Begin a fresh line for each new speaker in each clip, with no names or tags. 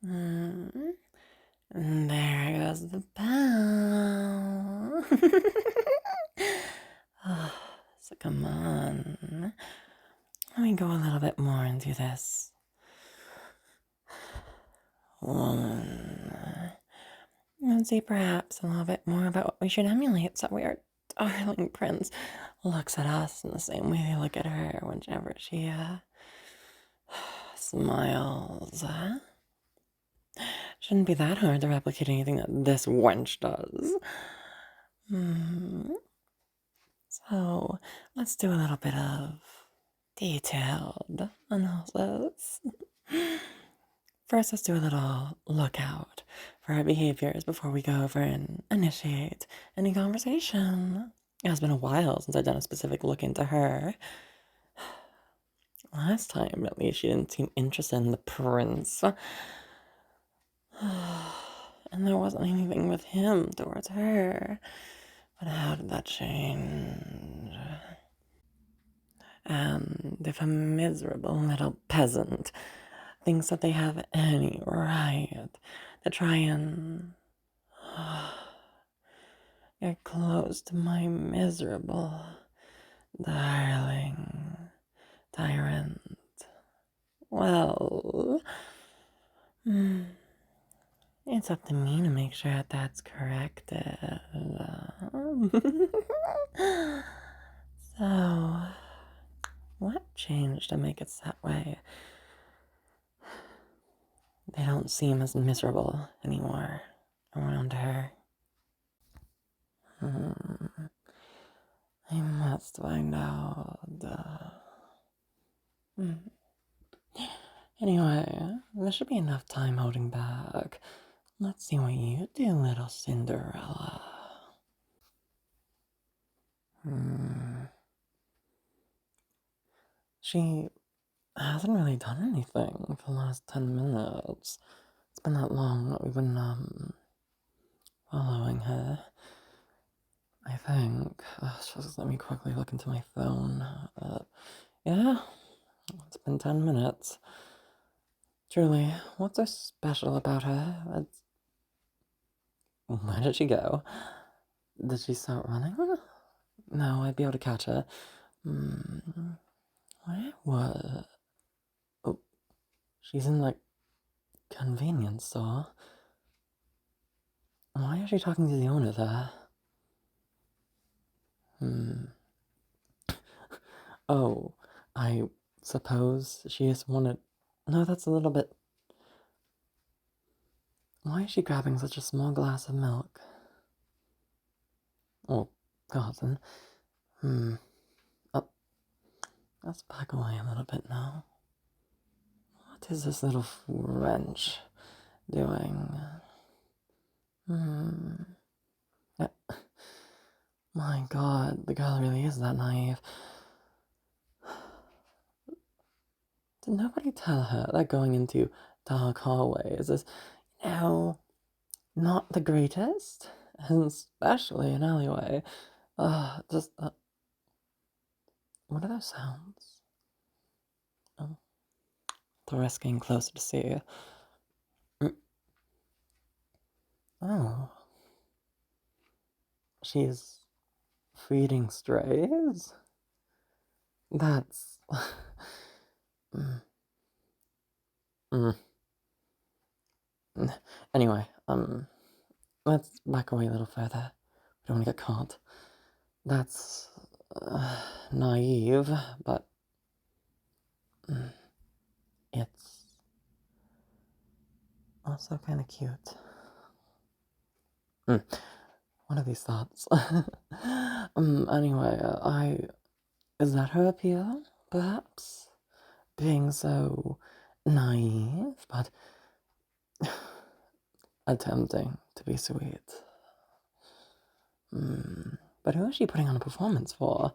Mm. And there goes the bell. Oh, so come on. Let me go a little bit more into this woman. And see perhaps a little bit more about what we should emulate so our darling prince looks at us in the same way they look at her whenever she smiles. Shouldn't be that hard to replicate anything that this wench does. So let's do a little bit of detailed analysis. First, let's do a little lookout for our behaviors before we go over and initiate any conversation. It has been a while since I've done a specific look into her. Last time, at least, she didn't seem interested in the prince. And there wasn't anything with him towards her. But how did that change? And if a miserable little peasant thinks that they have any right to try and get close to my miserable, darling tyrant, well, it's up to me to make sure that that's corrected. So, what changed to make it that way? They don't seem as miserable anymore around her. I must find out. Anyway, there should be enough time holding back. Let's see what you do, little Cinderella. She hasn't really done anything for the last 10 minutes. It's been that long that we've been, following her. I think. Just let me quickly look into my phone. Yeah, it's been 10 minutes. Truly, what's so special about her? Where did she go? Did she start running? No, I'd be able to catch her. Where was... Oh, she's in, like, convenience store. Why is she talking to the owner there? Oh, I suppose she just wanted... No, that's a little bit... Why is she grabbing such a small glass of milk? Oh, God, then. Oh, let's back away a little bit now. What is this little wrench doing? My God, the girl really is that naive. Did nobody tell her that going into dark hallways is, not the greatest? And especially an alleyway. What are those sounds? Oh, the rest getting closer to see. Oh. She's feeding strays? That's... Anyway, let's back away a little further. We don't want to get caught. That's naive, but it's also kind of cute. What are these thoughts? Anyway, is that her appeal, perhaps? Being so naive, but attempting to be sweet. But who is she putting on a performance for?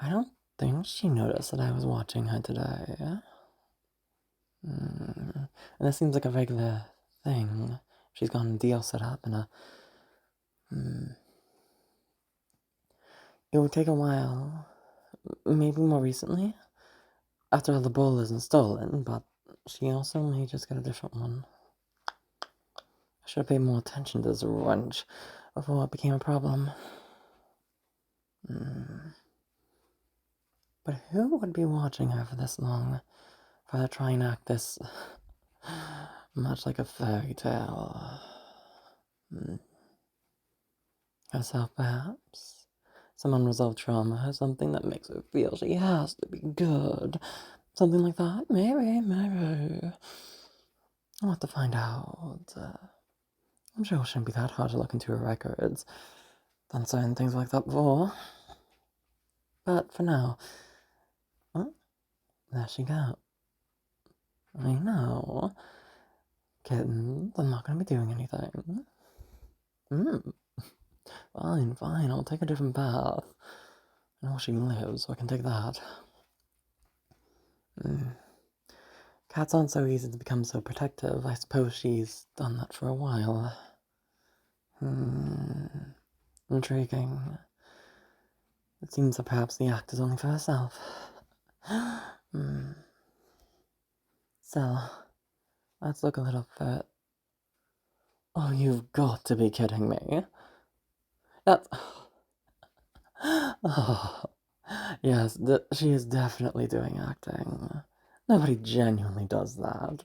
I don't think she noticed that I was watching her today. And this seems like a regular thing. She's got a deal set up and it would take a while, maybe more recently, after the bull isn't stolen, but she also may just get a different one. should have paid more attention to this wrench before it became a problem. But who would be watching her for this long? For her to try and act this much like a fairy tale? Herself, perhaps? Some unresolved trauma, or something that makes her feel she has to be good. Something like that? Maybe. I'll have to find out. I'm sure it shouldn't be that hard to look into her records. Done certain things like that before. But for now... Oh, there she goes. I know. Kittens, I'm not going to be doing anything. Fine, I'll take a different path. I know where she lives, so I can take that. Cats aren't so easy to become so protective. I suppose she's done that for a while. Intriguing. It seems that perhaps the act is only for herself. So, let's look a little bit. Oh, you've got to be kidding me. That's... Oh, yes, she is definitely doing acting. Nobody genuinely does that.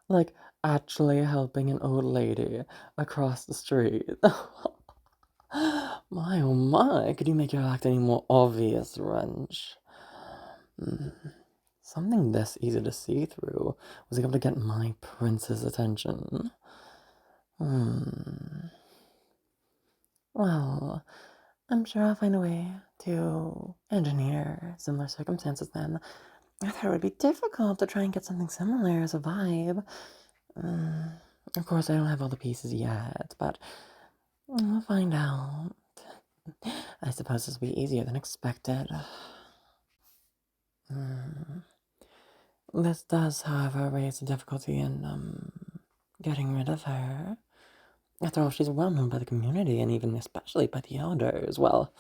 Like, actually helping an old lady across the street. My oh my, could you make your act any more obvious, Wrench? Something this easy to see through was able to get my prince's attention. Well, I'm sure I'll find a way to engineer similar circumstances then. I thought it would be difficult to try and get something similar as a vibe. Of course, I don't have all the pieces yet, but we'll find out. I suppose this will be easier than expected. This does, however, raise the difficulty in, getting rid of her. After all, she's well known by the community, and even especially by the elders. Well,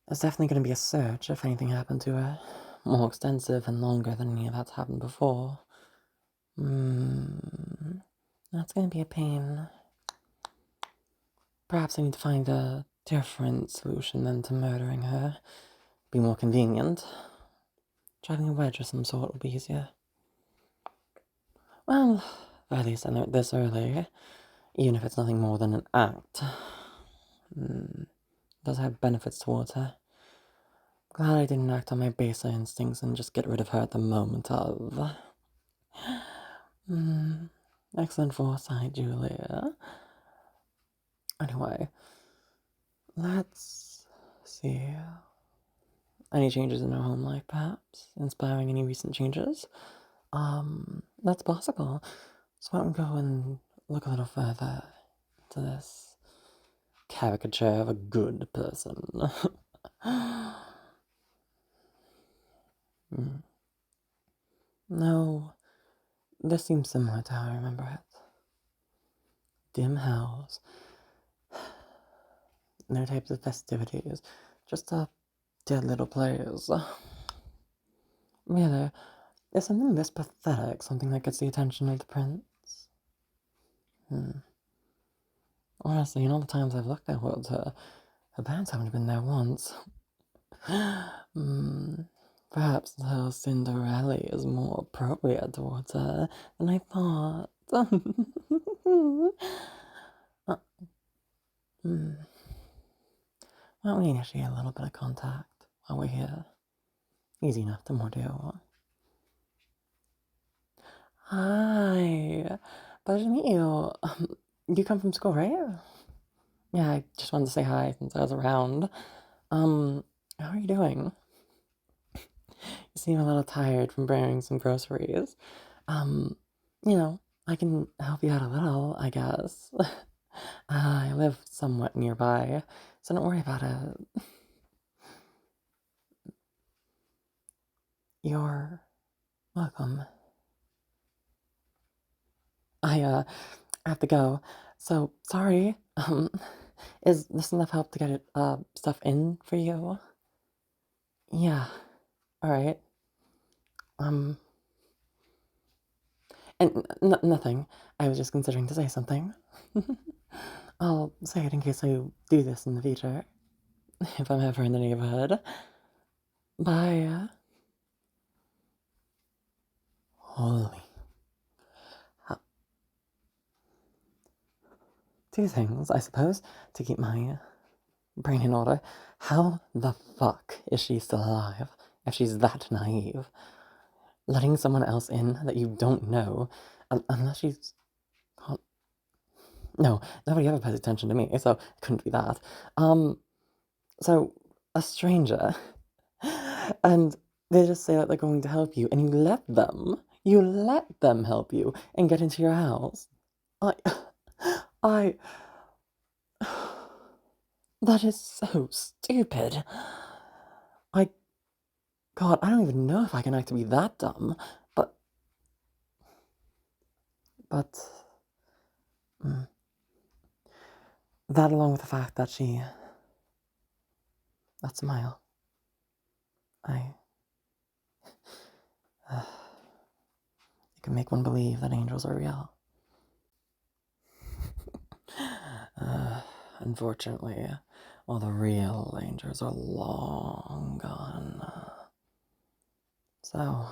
there's definitely going to be a search if anything happened to her. More extensive and longer than any of that's happened before. That's going to be a pain. Perhaps I need to find a different solution than to murdering her. Be more convenient. Driving a wedge of some sort will be easier. Well, at least I know it this early, even if it's nothing more than an act. It does have benefits towards her. Glad I didn't act on my baser instincts and just get rid of her at the moment of. Excellent foresight, Julia. Anyway, let's see. Any changes in our home life, perhaps? Inspiring any recent changes? That's possible. So why don't we go and look a little further into this caricature of a good person. No, this seems similar to how I remember it. Dim house. No types of festivities. Just a dead little place. Really, is something this pathetic something that gets the attention of the prince? Honestly, in all the times I've looked towards her, her parents haven't been there once. Perhaps the Cinderella is more appropriate towards her than I thought. Why don't we initiate a little bit of contact while we're here? Easy enough to more do. Hi, pleasure to meet you. You come from school, right? Yeah, I just wanted to say hi since I was around. How are you doing? You seem a little tired from bearing some groceries. I can help you out a little, I guess. I live somewhat nearby, so don't worry about it. You're welcome. I have to go. So, sorry. Is this enough help to get it, stuff in for you? Yeah. Alright. And nothing. I was just considering to say something. I'll say it in case I do this in the future, if I'm ever in the neighborhood. Bye. Holy. Two things, I suppose, to keep my brain in order. How the fuck is she still alive if she's that naive? Letting someone else in that you don't know, unless she's... No, nobody ever pays attention to me, so it couldn't be that. So, a stranger, and they just say that they're going to help you, and you let them help you and get into your house. I, that is so stupid. God, I don't even know if I can act to be that dumb, but, mm, that along with the fact that that smile, it can make one believe that angels are real. Unfortunately, all the real angels are long gone. So,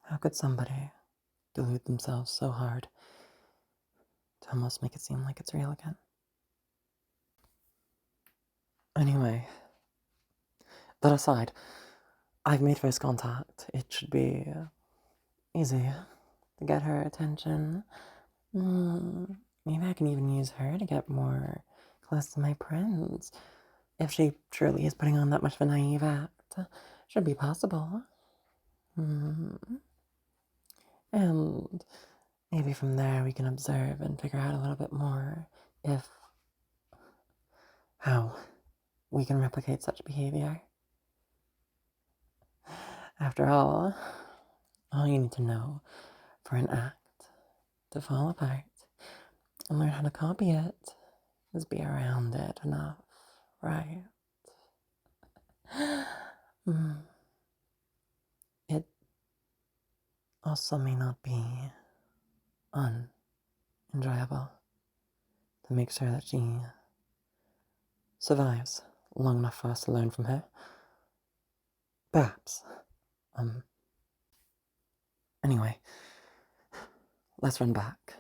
how could somebody delude themselves so hard to almost make it seem like it's real again? Anyway, that aside, I've made first contact. It should be easy to get her attention. Maybe I can even use her to get more close to my prince. If she truly is putting on that much of a naive act, should be possible. And maybe from there we can observe and figure out a little bit more how we can replicate such behavior. After all you need to know for an act to fall apart and learn how to copy it is be around it enough, right? It also may not be unenjoyable to make sure that she survives long enough for us to learn from her. Perhaps. Anyway, let's run back